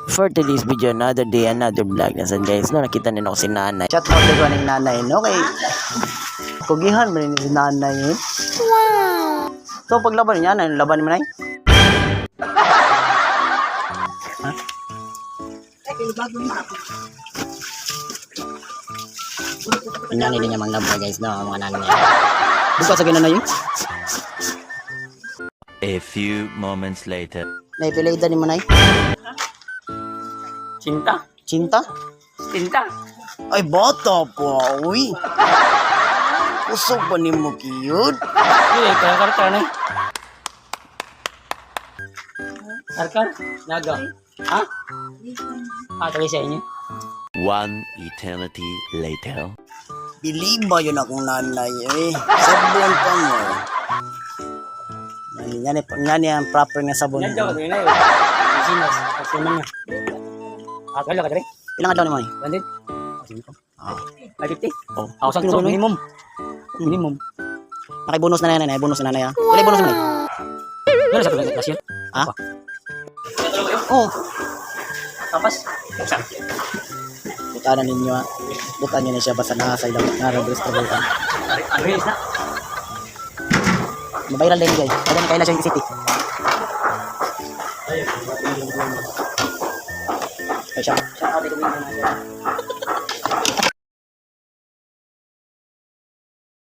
For today's video, another day, another vlog. Nasan guys, no, nakita nila ako si nanay. Chat out ko ng nanay, no? Okay. Kugihan mo rin si nanay, eh. Wow! So, paglaban niya, ano laban mo na, eh? Ha? Nanay din niya manglabay guys, no? Mga nanay. Buka sa ginanay, eh? A few moments later. Naipilay ni mo, nay? Cinta? Cinta? Cinta? Ay, bata po, uy. Usog ba ni mo, cute? Iya, karkar na. Karkar? Naga? Ha? Tuloy sa inyo. One eternity later. Believe ba yun akong nanay, eh? Sabon pa mo. Yan ang proper nga sabon. Yan daw, yun na yun. Sinas, asiman niya. Kala ka rin? Ilang adlaw ni mo, eh? Bandit? Ah. 550? Oh. Ako sa Kinuha, no? minimum. Minimum. Nakibonus na nanay, bonus na nanay, ah. Wala bonus mo, eh? Ano sa pagkakas yun? Ha? Oh. Tapos? Bukanan ninyo, ah. Bukan nyo na siya basta nakasay lang. Narabris ka bukan. Release na. Mabayral din, guys. Kaya na kaila siya yung city. Ay, siya. Siya, ako dito minimum na siya.